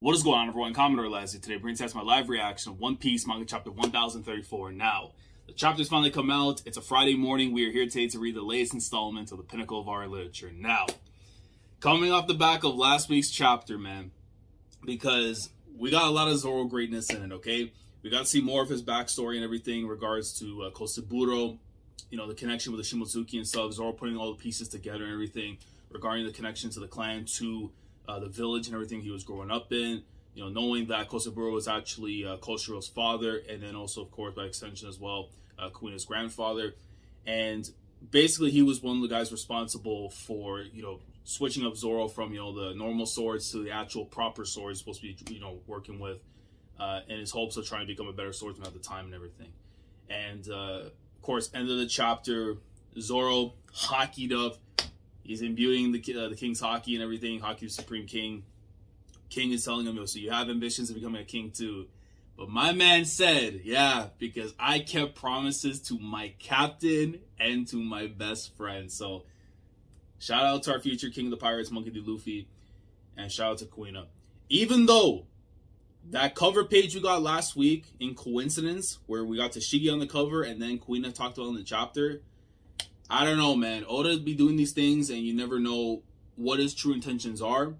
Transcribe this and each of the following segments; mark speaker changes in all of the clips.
Speaker 1: What is going on, everyone? Commodore Lassie today brings us my live reaction of One Piece manga chapter 1034. Now, the chapter's finally come out. It's a Friday morning. We are here today to read the latest installment of the pinnacle of our literature. Now, coming off the back of last week's chapter, man, because we got a lot of Zoro greatness in it, okay? We got to see more of his backstory and everything in regards to Kosoburo, you know, the connection with the Shimotsuki and stuff, Zoro putting all the pieces together and everything regarding the connection to the clan, to the village and everything he was growing up in, you know, knowing that Kosoburo was actually Koshiro's father, and then also, of course, by extension as well, Kuina's grandfather. And basically, he was one of the guys responsible for, you know, switching up Zoro from, you know, the normal swords to the actual proper swords supposed to be, you know, working with, in his hopes of trying to become a better swordsman at the time and everything. And, of course, end of the chapter, Zoro hockeyed up. He's imbuing the king's haki and everything. Haki's supreme king. King is telling him, yo, so you have ambitions of becoming a king too. But my man said, yeah, because I kept promises to my captain and to my best friend. So shout out to our future king of the pirates, Monkey D. Luffy. And shout out to Kuina. Even though that cover page we got last week in Coincidence, where we got Tashigi on the cover and then Kuina talked about in the chapter, I don't know, man. Oda be doing these things, and you never know what his true intentions are.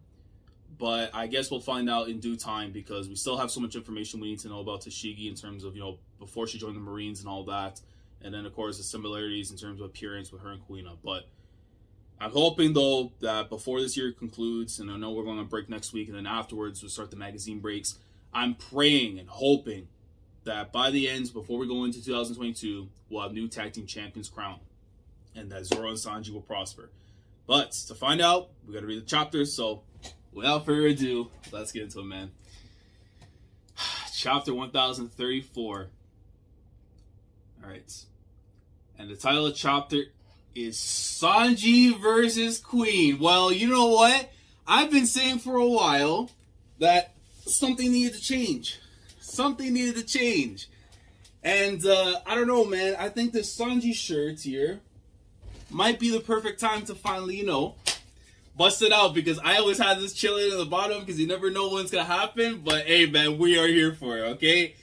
Speaker 1: But I guess we'll find out in due time, because we still have so much information we need to know about Tashigi in terms of, you know, before she joined the Marines and all that. And then, of course, the similarities in terms of appearance with her and Kuina. But I'm hoping, though, that before this year concludes, and I know we're going on break next week, and then afterwards we'll start the magazine breaks, I'm praying and hoping that by the end, before we go into 2022, we'll have new tag team champions crowned, and that Zoro and Sanji will prosper. But to find out, we got to read the chapters. So without further ado, let's get into it, man. Chapter 1034. All right. And the title of the chapter is Sanji versus Queen. Well, you know what? I've been saying for a while that something needed to change. Something needed to change. And I don't know, man. I think this Sanji shirt here might be the perfect time to finally, you know, bust it out, because I always had this chilling at the bottom because you never know when it's going to happen. But hey, man, we are here for it, okay?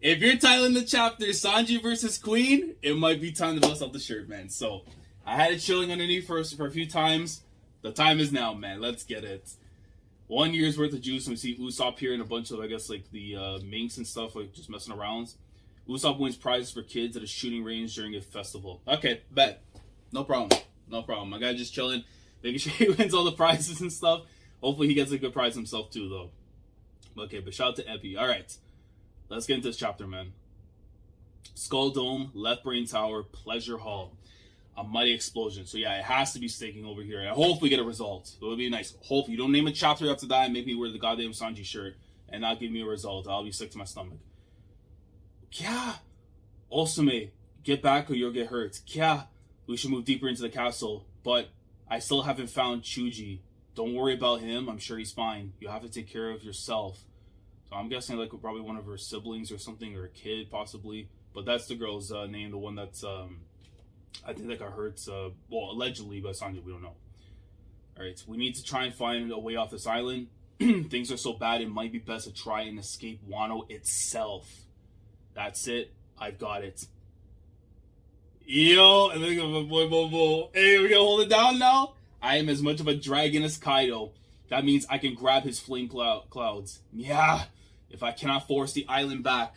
Speaker 1: If you're titling the chapter Sanji versus Queen, it might be time to bust out the shirt, man. So I had it chilling underneath for a few times. The time is now, man. Let's get it. 1 year's worth of juice, and we see Usopp here and a bunch of, I guess, like the minks and stuff, like just messing around. Usopp wins prizes for kids at a shooting range during a festival. Okay, bet. No problem. No problem. My guy just chilling, making sure he wins all the prizes and stuff. Hopefully he gets a good prize himself too, though. Okay, but shout out to Epi. All right. Let's get into this chapter, man. Skull Dome, Left Brain Tower, Pleasure Hall. A mighty explosion. So yeah, it has to be staking over here. And I hope we get a result. It would be nice. Hope you don't name a chapter after that and make me wear the goddamn Sanji shirt and not give me a result. I'll be sick to my stomach. Yeah. Osume, get back or you'll get hurt. Yeah. We should move deeper into the castle, but I still haven't found Chuji. Don't worry about him. I'm sure he's fine. You have to take care of yourself. So I'm guessing like probably one of her siblings or something, or a kid possibly. But that's the girl's name, the one that's I think that got hurt. Well, allegedly by Sanji. We don't know. All right, we need to try and find a way off this island. Things are so bad, it might be best to try and escape Wano itself. That's it. I've got it. Yo, and then go, boy. Hey, we gonna hold it down now? I am as much of a dragon as Kaido. That means I can grab his flame clouds. Yeah, if I cannot force the island back,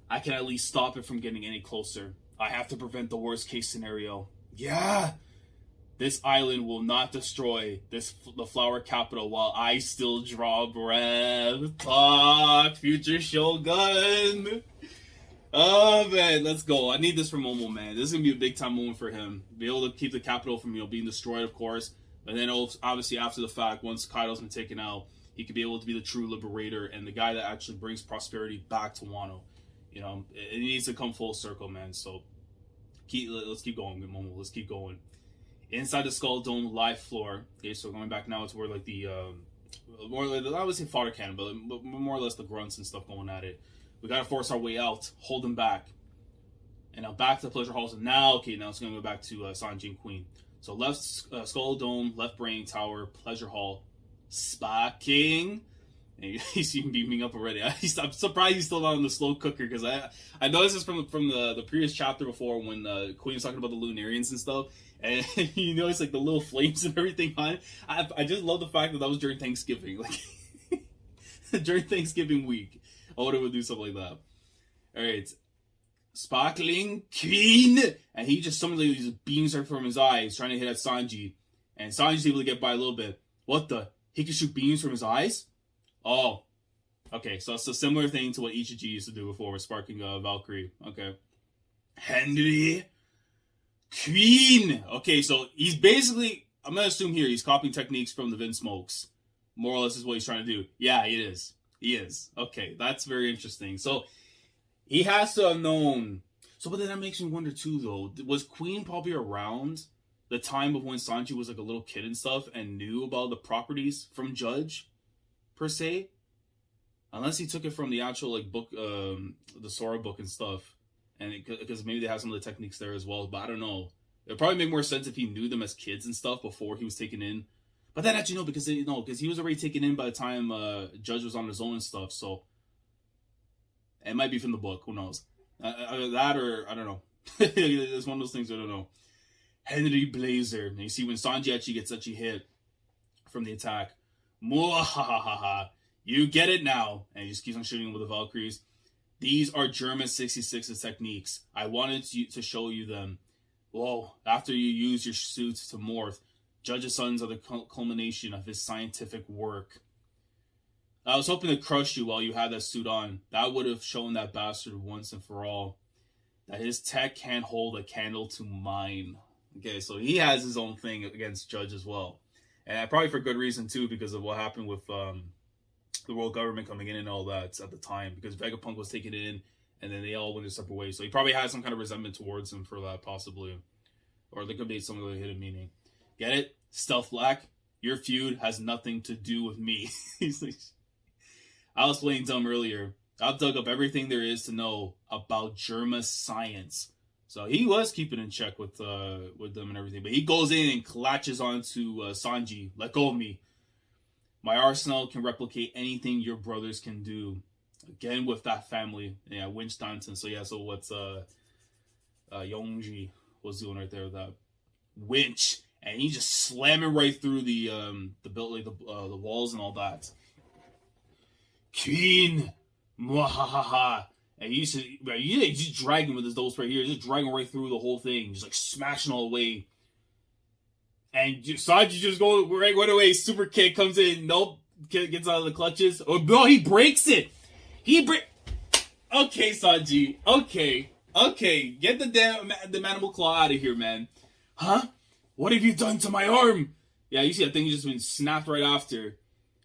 Speaker 1: I can at least stop it from getting any closer. I have to prevent the worst case scenario. Yeah, this island will not destroy the flower capital while I still draw breath. Talk, future Shogun. Oh, man, let's go. I need this for Momo, man. This is going to be a big-time moment for him. Be able to keep the capital from, you know, being destroyed, of course. And then, obviously, after the fact, once Kaido's been taken out, he could be able to be the true liberator and the guy that actually brings prosperity back to Wano. You know, it needs to come full circle, man. So, let's keep going, Momo. Let's keep going. Inside the Skull Dome live floor. Okay, so going back now to where, like, the, more like, I would say fodder cannon, but more or less the grunts and stuff going at it. We gotta force our way out, hold them back. And now back to the Pleasure Halls. And now, okay, now it's gonna go back to Sanji and Queen. So left Skull Dome, left Brain Tower, Pleasure Hall, Spa King. And you see him beaming up already. I'm surprised he's still not on the slow cooker, because I noticed this from the previous chapter before, when Queen was talking about the Lunarians and stuff, and you notice like the little flames and everything on it. I just love the fact that was during Thanksgiving, like during Thanksgiving week. Oda would do something like that. All right, sparkling Queen, and he just suddenly these beams are from his eyes, trying to hit at Sanji, and Sanji's able to get by a little bit. What the? He can shoot beams from his eyes? Oh, okay. So it's a similar thing to what Ichiji used to do before with sparking Valkyrie. Okay, Henry Queen. Okay, so he's basically, I'm gonna assume here he's copying techniques from the Vinsmokes. More or less is what he's trying to do. Yeah, he is. He is. Okay, that's very interesting. So he has to have known. So, but then that makes me wonder too, though. Was Queen probably around the time of when Sanji was like a little kid and stuff, and knew about the properties from Judge, per se? Unless he took it from the actual like book, the Sora book and stuff, and because maybe they have some of the techniques there as well. But I don't know. It would probably make more sense if he knew them as kids and stuff before he was taken in. But then actually no, because he was already taken in by the time Judge was on his own and stuff. So it might be from the book. Who knows? That, or I don't know. It's one of those things I don't know. Henry Blazer. And you see when Sanji actually gets hit from the attack. Mwahahaha. You get it now. And he just keeps on shooting with the Valkyries. These are German 66's techniques. I wanted to show you them. Whoa. After you use your suits to morph, Judge's sons are the culmination of his scientific work. I was hoping to crush you while you had that suit on. That would have shown that bastard once and for all that his tech can't hold a candle to mine. Okay, so he has his own thing against Judge as well. And probably for good reason, too, because of what happened with the world government coming in and all that at the time. Because Vegapunk was taken in, and then they all went their separate ways. So he probably had some kind of resentment towards him for that, possibly. Or there could be some other hidden meaning. Get it? Stealth Black, your feud has nothing to do with me. He's like, I was playing dumb earlier. I've dug up everything there is to know about Germa science. So he was keeping in check with them and everything. But he goes in and clutches onto Sanji. Let go of me. My arsenal can replicate anything your brothers can do. Again with that family. Yeah, Winch Danton. So yeah, so what's Yongji was doing right there with that winch. And he just slamming right through the building, the walls and all that. Queen, mwahaha. And he's just dragging with his dose right here, just dragging right through the whole thing, just like smashing all the way. And Sanji just goes right away. Super kick comes in. Nope, gets out of the clutches. Oh no, he breaks it. Okay, Sanji. Okay. Get the manimal claw out of here, man. Huh? What have you done to my arm? Yeah, you see that thing just been snapped right after.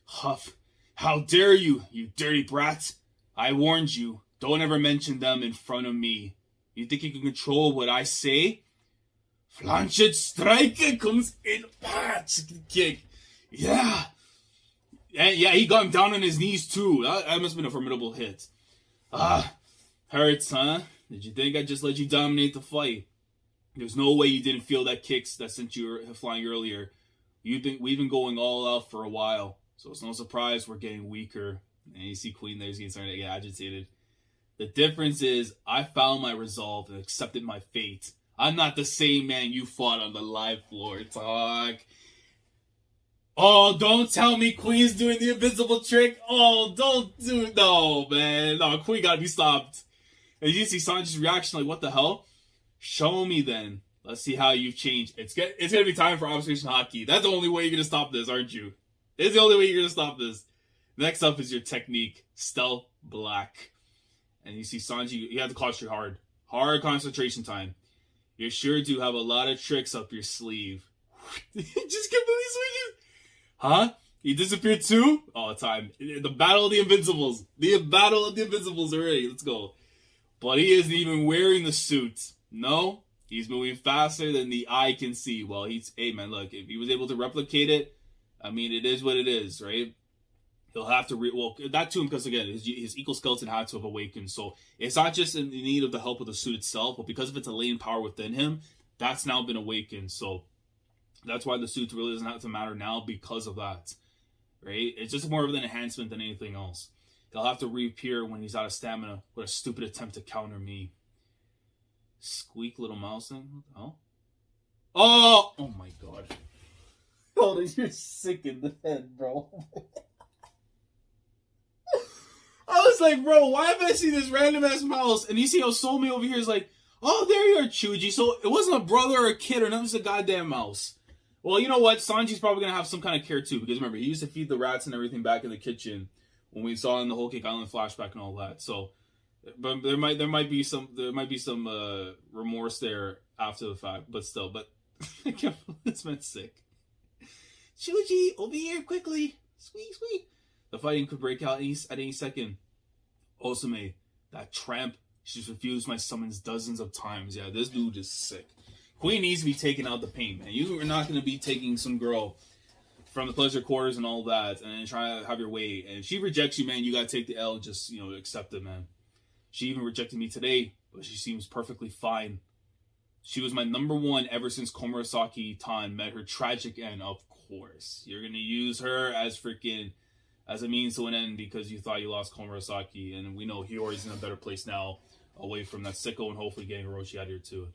Speaker 1: Huff. How dare you, you dirty brat. I warned you. Don't ever mention them in front of me. You think you can control what I say? Flanched Striker comes in. Kick. Yeah. And yeah, he got him down on his knees too. That must have been a formidable hit. Hurts, huh? Did you think I just let you dominate the fight? There's no way you didn't feel that kicks that sent you flying earlier. We've been going all out for a while, so it's no surprise we're getting weaker. And you see Queen there, he's getting starting to get agitated. The difference is I found my resolve and accepted my fate. I'm not the same man you fought on the live floor, talk. Oh, don't tell me Queen's doing the invisible trick. Oh, don't do it. No, man. No, Queen gotta be stopped. And you see Sanji's reaction like, what the hell? Show me then. Let's see how you've changed. It's gonna be time for observation hockey. That's the only way you're gonna stop this, aren't you? It's the only way you're gonna stop this. Next up is your technique, Stealth Black. And you see Sanji, you have to concentrate hard. Hard concentration time. You sure do have a lot of tricks up your sleeve. Just completely switches. Huh? He disappeared too? Oh, time. The Battle of the Invincibles. The Battle of the Invincibles already. Let's go. But he isn't even wearing the suit. No? He's moving faster than the eye can see. Well, hey man, look, if he was able to replicate it, I mean, it is what it is, right? He'll have to, that too, because again, his equal skeleton had to have awakened. So it's not just in need of the help of the suit itself, but because of its latent power within him, that's now been awakened. So that's why the suit really doesn't have to matter now because of that, right? It's just more of an enhancement than anything else. He'll have to reappear when he's out of stamina with a stupid attempt to counter me. Squeak little mouse thing? What the hell? Oh! Oh my god. Oh, you're sick in the head, bro. I was like, bro, why have I seen this random ass mouse? And you see how Soulmate over here is like, oh, there you are, Chuji. So it wasn't a brother or a kid or nothing, just a goddamn mouse. Well, you know what? Sanji's probably going to have some kind of care too. Because remember, he used to feed the rats and everything back in the kitchen when we saw in the Whole Cake Island flashback and all that. So, but there might be some remorse there after the fact. But still, I can't believe this man's sick. Chuji, over here quickly. Squeak, squeak. The fighting could break out at any second. Osame, that tramp, she's refused my summons dozens of times. Yeah, this dude is sick. Queen needs to be taking out the pain, man. You are not going to be taking some girl from the pleasure quarters and all that and then try to have your way. And if she rejects you, man, you got to take the L. Just, accept it, man. She even rejected me today, but she seems perfectly fine. She was my number one ever since Komurasaki Tan met her tragic end. Of course. You're going to use her as a means to an end because you thought you lost Komurasaki. And we know Hiyori's in a better place now, away from that sicko and hopefully getting Orochi out of here too.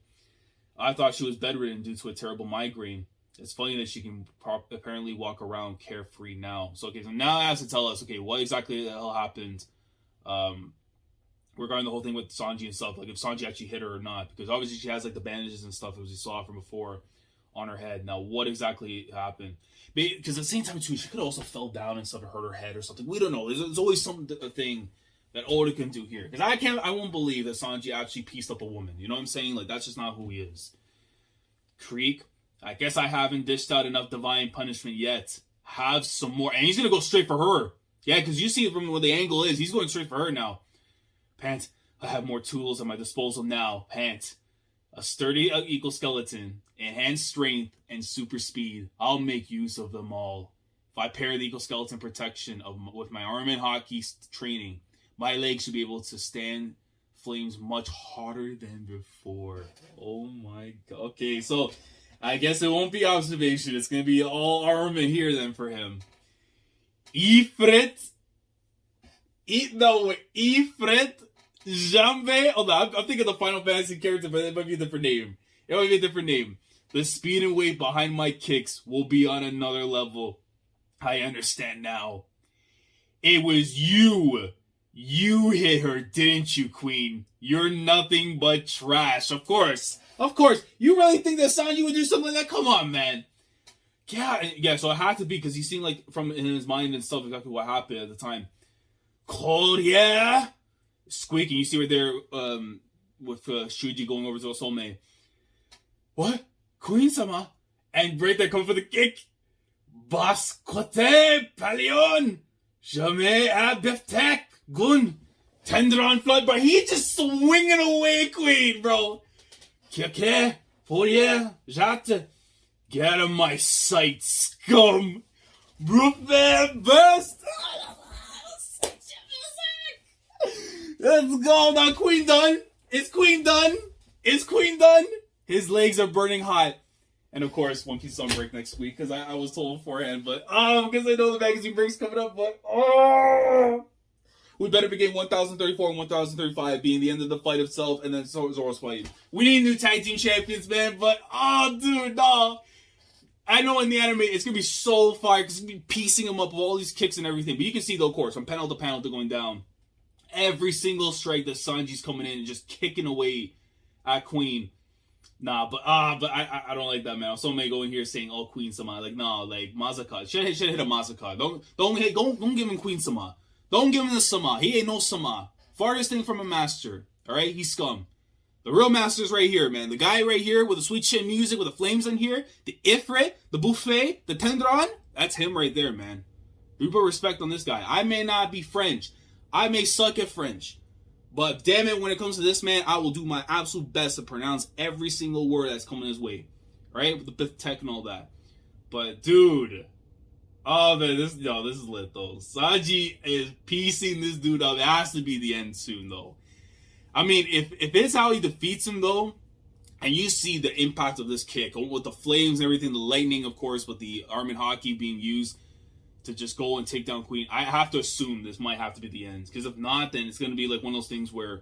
Speaker 1: I thought she was bedridden due to a terrible migraine. It's funny that she can apparently walk around carefree now. So now it has to tell us, what exactly the hell happened regarding the whole thing with Sanji and stuff. Like if Sanji actually hit her or not. Because obviously she has like the bandages and stuff as we saw from before on her head. Now what exactly happened? Because at the same time too, she could have also fell down and stuff and hurt her head or something. We don't know. There's always a thing that Oda can do here. Because I won't believe that Sanji actually pieced up a woman. You know what I'm saying? Like that's just not who he is. Creek, I guess I haven't dished out enough divine punishment yet. Have some more. And he's going to go straight for her. Yeah, because you see from where the angle is, he's going straight for her now. Pant, I have more tools at my disposal now. Pant, a sturdy equal skeleton, enhanced strength, and super speed. I'll make use of them all. If I pair the equal skeleton protection with my arm and hockey training, my legs should be able to stand flames much harder than before. Oh my god. Okay, so I guess it won't be observation. It's going to be all armament here then for him. Ifrit. Jambe. Hold on, I'm thinking of the Final Fantasy character, but it might be a different name. The speed and weight behind my kicks will be on another level. I understand now. It was you. You hit her, didn't you, Queen? You're nothing but trash. Of course. You really think that Sanji would do something like that? Come on, man. Yeah, so it had to be because he seemed like from in his mind and stuff exactly what happened at the time. Cold, yeah? Squeaking, you see right there with Shuji going over to Osome. What? Queen-sama? And right there, come for the kick. Bas Kote Palion! Jamais a Biftek! Gun! Tender on flood, but he just swinging away, Queen, bro. Keke, Fourier, Jate. Get out of my sight, scum! Brooklyn burst! Let's go now, Queen done! Is Queen done? His legs are burning hot. And of course, One Piece is on break next week, because I was told beforehand, but because I know the magazine break's coming up, but we better begin 1034 and 1035 being the end of the fight itself, and then Zoro's fight. We need new tag team champions, man, but dude, no. I know in the anime, it's going to be so fire, because it's going to be piecing them up with all these kicks and everything, but you can see, though, of course, from panel to panel, they're going down. Every single strike that Sanji's coming in and just kicking away at Queen. Nah, but I don't like that, man. So many going here saying, "Oh, Queen-sama." Like, nah, like Mazaka. Should hit a Mazaka. Don't give him Queen-sama. Don't give him the sama. He ain't no sama. Farthest thing from a master. All right, he's scum. The real master's right here, man. The guy right here with the sweet shit music, with the flames in here, the Ifrit, the buffet, the tendron. That's him right there, man. We put respect on this guy. I may not be French. I may suck at French. But damn it, when it comes to this man, I will do my absolute best to pronounce every single word that's coming his way. Right? With the Bith Tech and all that. But dude. Oh man, this is lit though. Sanji is piecing this dude up. It has to be the end soon though. I mean, if it's how he defeats him though, and you see the impact of this kick with the flames and everything, the lightning of course, with the arm and hockey being used. to just go and take down Queen. I have to assume this might have to be the end, because if not, then it's going to be like one of those things where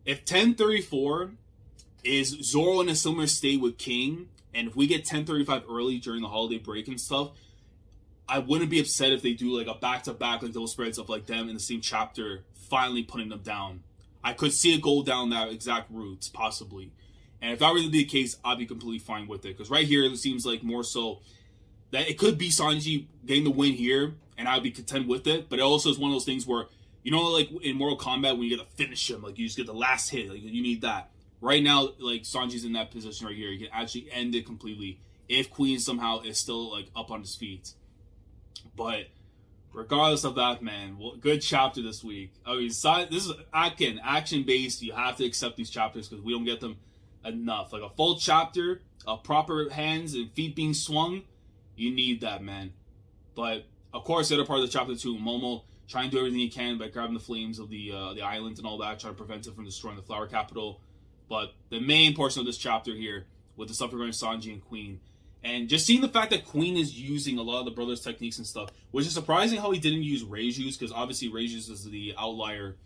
Speaker 1: if 1034 is Zoro in a similar state with King, and if we get 1035 early during the holiday break and stuff, I wouldn't be upset if they do like a back-to-back like double spreads of like them in the same chapter finally putting them down. I could see it go down that exact route, possibly. And if that were to be the case, I'd be completely fine with it. Because right here, it seems like more so that it could be Sanji getting the win here, and I'd be content with it. But it also is one of those things where, you know, like in Mortal Kombat, when you get to finish him, like you just get the last hit, like you need that. Right now, like Sanji's in that position right here. You can actually end it completely if Queen somehow is still like up on his feet. But regardless of that, man, good chapter this week. I mean, this is action-based. You have to accept these chapters because we don't get them enough. Like a full chapter, proper hands and feet being swung, you need that, man. But of course, the other part of the chapter too, Momo trying to do everything he can by grabbing the flames of the island and all that, trying to prevent it from destroying the flower capital. But the main portion of this chapter here, with the stuff regarding Sanji and Queen, and just seeing the fact that Queen is using a lot of the brothers' techniques and stuff, which is surprising how he didn't use Reiju's, because obviously Reiju's is the outlier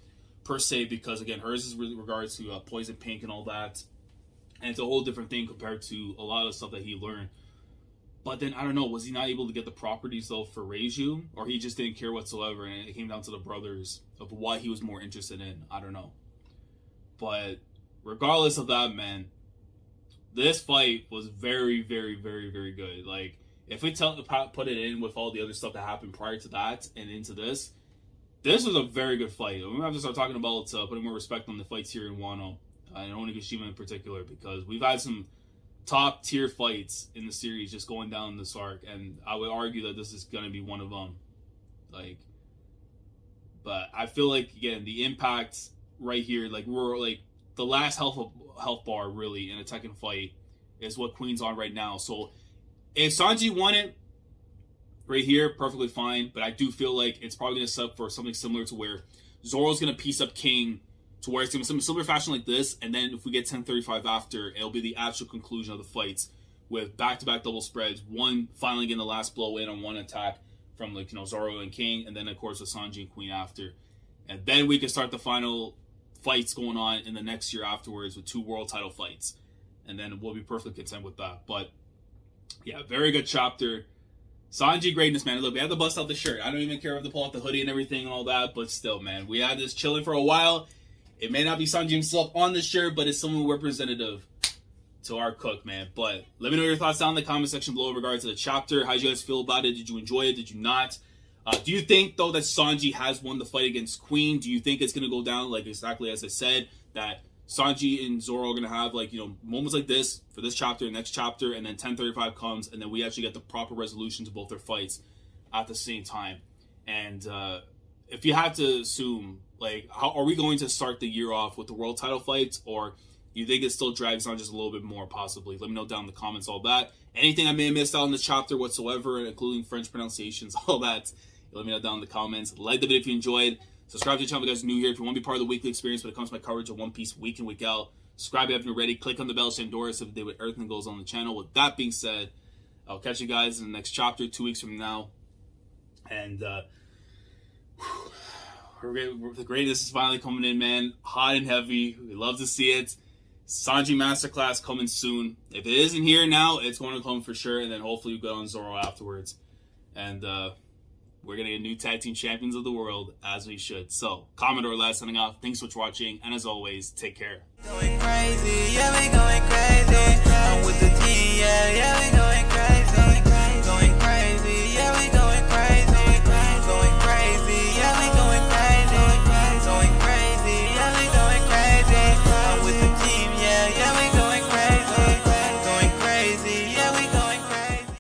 Speaker 1: per se, because again, hers is with regards to Poison Pink and all that. And it's a whole different thing compared to a lot of the stuff that he learned. But then, I don't know, was he not able to get the properties, though, for Reiju? Or he just didn't care whatsoever, and it came down to the brothers of what he was more interested in? I don't know. But regardless of that, man, this fight was very, very, very, very good. Like, if we put it in with all the other stuff that happened prior to that and into this was a very good fight. We're going to have to start talking about putting more respect on the fights here in Wano. And Onigashima in particular, because we've had some top tier fights in the series just going down this arc, and I would argue that this is going to be one of them. Like, but I feel like, again, the impact right here, like we're like the last health bar really in a Tekken fight is what Queen's on right now. So if Sanji won it right here, perfectly fine. But I do feel like it's probably going to set up for something similar to where Zoro's going to piece up King, to where it's going to be some similar fashion like this, and then if we get 1035 after, it'll be the actual conclusion of the fights with back-to-back double spreads, one finally getting the last blow in on one attack from, like, you know, Zoro and King, and then of course with Sanji and Queen after. And then we can start the final fights going on in the next year afterwards with 2 world title fights, and then we'll be perfectly content with that. But yeah, very good chapter. SANJI Greatness, man. Look, we had to bust out the shirt. I don't even care if they pull out the hoodie and everything and all that, but still, man, we had this chilling for a while. It may not be Sanji himself on the shirt, but it's someone representative to our cook, man. But let me know your thoughts down in the comment section below in regards to the chapter. How did you guys feel about it? Did you enjoy it? Did you not? Do you think, though, that Sanji has won the fight against Queen? Do you think it's going to go down, like, exactly as I said, that Sanji and Zoro are going to have, like, you know, moments like this for this chapter, next chapter, and then 1035 comes, and then we actually get the proper resolution to both their fights at the same time? And if you had to assume, like, how are we going to start the year off with the world title fights, or you think it still drags on just a little bit more, possibly? Let me know down in the comments, all that. Anything I may have missed out in this chapter whatsoever, including French pronunciations, all that, let me know down in the comments. Like the video if you enjoyed. Subscribe to the channel if you guys are new here. If you want to be part of the weekly experience when it comes to my coverage of One Piece week in, week out, subscribe if you haven't already. Click on the bell to endorse if they with everything goes on the channel. With that being said, I'll catch you guys in the next chapter 2 weeks from now. And the greatness is finally coming in, man. Hot and heavy. We love to see it. Sanji Masterclass coming soon. If it isn't here now, it's going to come for sure. And then hopefully we go on Zoro afterwards. And we're going to get new tag team champions of the world, as we should. So, Commodore last signing off. Thanks so much for watching. And as always, take care. Going crazy. Yeah, we going crazy.